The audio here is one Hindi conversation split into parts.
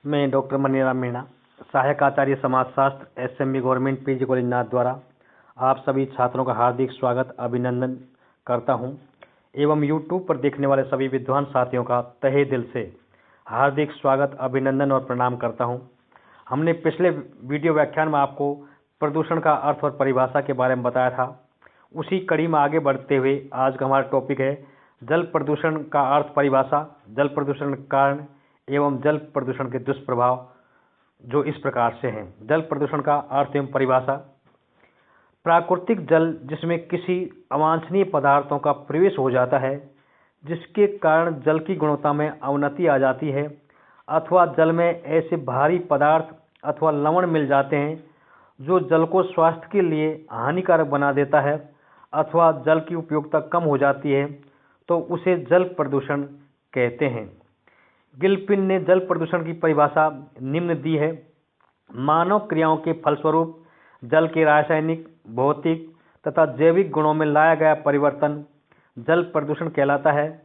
मैं डॉक्टर मनीराम मीणा, सहायक आचार्य समाजशास्त्र, एसएमबी गवर्नमेंट पीजी कॉलेज नाथ द्वारा आप सभी छात्रों का हार्दिक स्वागत अभिनंदन करता हूं एवं यूट्यूब पर देखने वाले सभी विद्वान साथियों का तहे दिल से हार्दिक स्वागत अभिनंदन और प्रणाम करता हूं। हमने पिछले वीडियो व्याख्यान में आपको प्रदूषण का अर्थ और परिभाषा के बारे में बताया था। उसी कड़ी में आगे बढ़ते हुए आज का हमारा टॉपिक है जल प्रदूषण का अर्थ परिभाषा, जल प्रदूषण के कारण एवं जल प्रदूषण के दुष्प्रभाव, जो इस प्रकार से हैं। जल प्रदूषण का अर्थ एवं परिभाषा: प्राकृतिक जल जिसमें किसी अवांछनीय पदार्थों का प्रवेश हो जाता है, जिसके कारण जल की गुणवत्ता में अवनति आ जाती है, अथवा जल में ऐसे भारी पदार्थ अथवा लवण मिल जाते हैं जो जल को स्वास्थ्य के लिए हानिकारक बना देता है, अथवा जल की उपयोगिता कम हो जाती है, तो उसे जल प्रदूषण कहते हैं। गिलपिन ने जल प्रदूषण की परिभाषा निम्न दी है: मानव क्रियाओं के फलस्वरूप जल के रासायनिक, भौतिक तथा जैविक गुणों में लाया गया परिवर्तन जल प्रदूषण कहलाता है।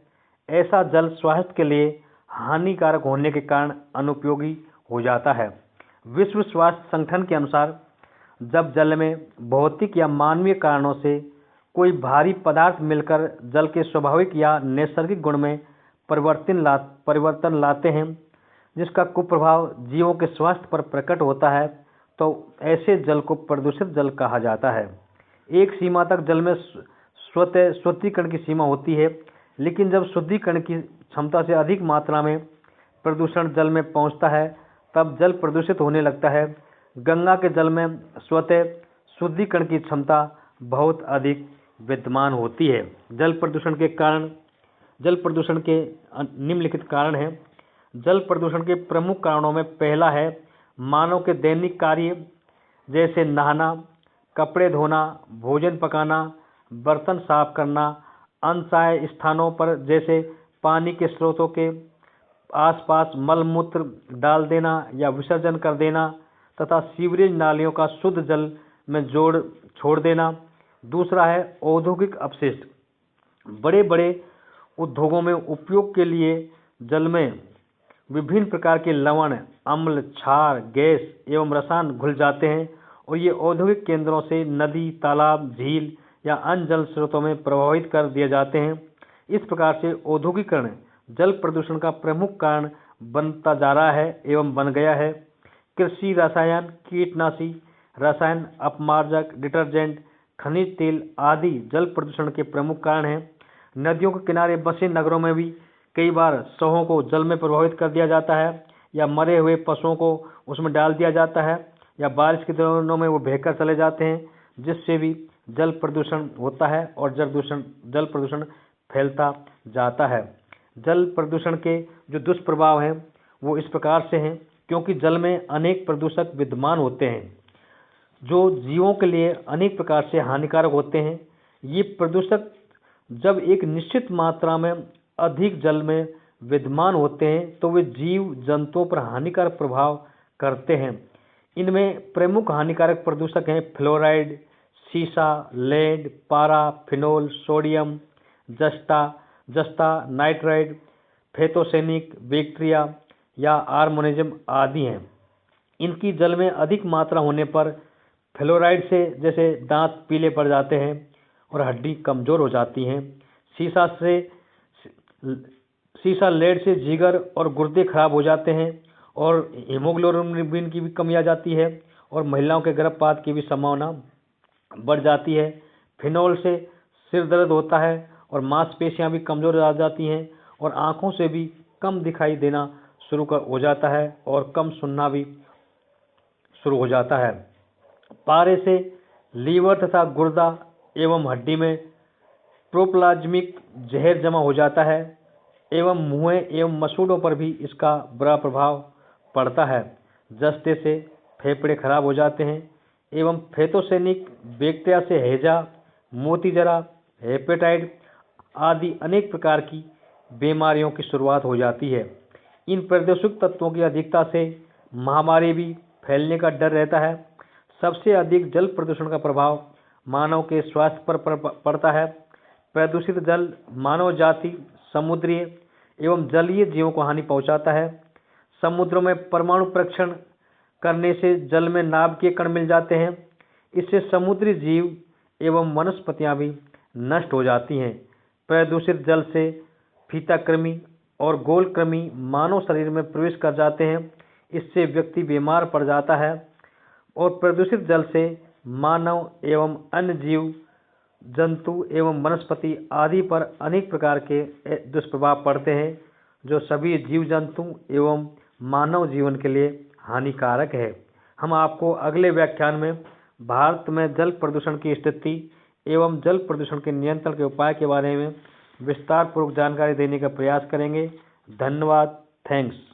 ऐसा जल स्वास्थ्य के लिए हानिकारक होने के कारण अनुपयोगी हो जाता है। विश्व स्वास्थ्य संगठन के अनुसार जब जल में भौतिक या मानवीय कारणों से कोई भारी पदार्थ मिलकर जल के स्वाभाविक या नैसर्गिक गुण में परिवर्तन लाते हैं, जिसका कुप्रभाव जीवों के स्वास्थ्य पर प्रकट होता है, तो ऐसे जल को प्रदूषित जल कहा जाता है। एक सीमा तक जल में स्वतः शुद्धिकरण की सीमा होती है, लेकिन जब शुद्धिकरण की क्षमता से अधिक मात्रा में प्रदूषण जल में पहुंचता है, तब जल प्रदूषित होने लगता है। गंगा के जल में स्वतः शुद्धिकरण की क्षमता बहुत अधिक विद्यमान होती है। जल प्रदूषण के निम्नलिखित कारण हैं। जल प्रदूषण के प्रमुख कारणों में पहला है मानव के दैनिक कार्य जैसे नहाना, कपड़े धोना, भोजन पकाना, बर्तन साफ करना, अनचाहे स्थानों पर जैसे पानी के स्रोतों के आसपास मल मूत्र डाल देना या विसर्जन कर देना तथा सीवरेज नालियों का शुद्ध जल में छोड़ देना। दूसरा है औद्योगिक अपशिष्ट। बड़े बड़े उद्योगों में उपयोग के लिए जल में विभिन्न प्रकार के लवण, अम्ल, क्षार, गैस एवं रसायन घुल जाते हैं और ये औद्योगिक केंद्रों से नदी, तालाब, झील या अन्य जल स्रोतों में प्रवाहित कर दिए जाते हैं। इस प्रकार से औद्योगिकरण जल प्रदूषण का प्रमुख कारण बनता जा रहा है एवं बन गया है। कृषि रसायन, कीटनाशी रसायन, अपमार्जक, डिटर्जेंट, खनिज तेल आदि जल प्रदूषण के प्रमुख कारण हैं। नदियों के किनारे बसे नगरों में भी कई बार शवों को जल में प्रवाहित कर दिया जाता है या मरे हुए पशुओं को उसमें डाल दिया जाता है या बारिश के दिनों में वो बहकर चले जाते हैं, जिससे भी जल प्रदूषण होता है और जल प्रदूषण फैलता जाता है। जल प्रदूषण के जो दुष्प्रभाव हैं वो इस प्रकार से हैं, क्योंकि जल में अनेक प्रदूषक विद्यमान होते हैं जो जीवों के लिए अनेक प्रकार से हानिकारक होते हैं। ये प्रदूषक जब एक निश्चित मात्रा में अधिक जल में विद्यमान होते हैं तो वे जीव जंतुओं पर हानिकारक प्रभाव करते हैं। इनमें प्रमुख हानिकारक प्रदूषक हैं फ्लोराइड, सीसा, लेड, पारा, फिनोल, सोडियम, जस्ता, नाइट्राइड, फेतोसेनिक, बैक्टीरिया या आर्मोनिज्म आदि हैं। इनकी जल में अधिक मात्रा होने पर फ्लोराइड से जैसे दांत पीले पड़ जाते हैं और हड्डी कमजोर हो जाती हैं। सीसा लेड से जिगर और गुर्दे खराब हो जाते हैं और हीमोग्लोबिन की भी कमी आ जाती है और महिलाओं के गर्भपात की भी संभावना बढ़ जाती है। फिनोल से सिर दर्द होता है और मांसपेशियां भी कमजोर हो जाती हैं और आंखों से भी कम दिखाई देना शुरू हो जाता है और कम सुनना भी शुरू हो जाता है। पारे से लीवर तथा गुर्दा एवं हड्डी में प्रोप्लाज्मिक जहर जमा हो जाता है एवं मुंह एवं मसूड़ों पर भी इसका बुरा प्रभाव पड़ता है। जस्ते से फेफड़े खराब हो जाते हैं एवं फेतोसेनिक बैक्टीरिया से हैजा, मोतीजरा, हेपेटाइट आदि अनेक प्रकार की बीमारियों की शुरुआत हो जाती है। इन प्रदूषक तत्वों की अधिकता से महामारी भी फैलने का डर रहता है। सबसे अधिक जल प्रदूषण का प्रभाव मानव के स्वास्थ्य पर पड़ता है। प्रदूषित जल मानव जाति, समुद्रीय एवं जलीय जीवों को हानि पहुंचाता है। समुद्रों में परमाणु परीक्षण करने से जल में नाभिकीय कण मिल जाते हैं। इससे समुद्री जीव एवं वनस्पतियां भी नष्ट हो जाती हैं। प्रदूषित जल से फीता कृमि और गोल कृमि मानव शरीर में प्रवेश कर जाते हैं। इससे व्यक्ति बीमार पड़ जाता है और प्रदूषित जल से मानव एवं अन्य जीव जंतु एवं वनस्पति आदि पर अनेक प्रकार के दुष्प्रभाव पड़ते हैं, जो सभी जीव जंतु एवं मानव जीवन के लिए हानिकारक है। हम आपको अगले व्याख्यान में भारत में जल प्रदूषण की स्थिति एवं जल प्रदूषण के नियंत्रण के उपाय के बारे में विस्तार पूर्वक जानकारी देने का प्रयास करेंगे। धन्यवाद। थैंक्स।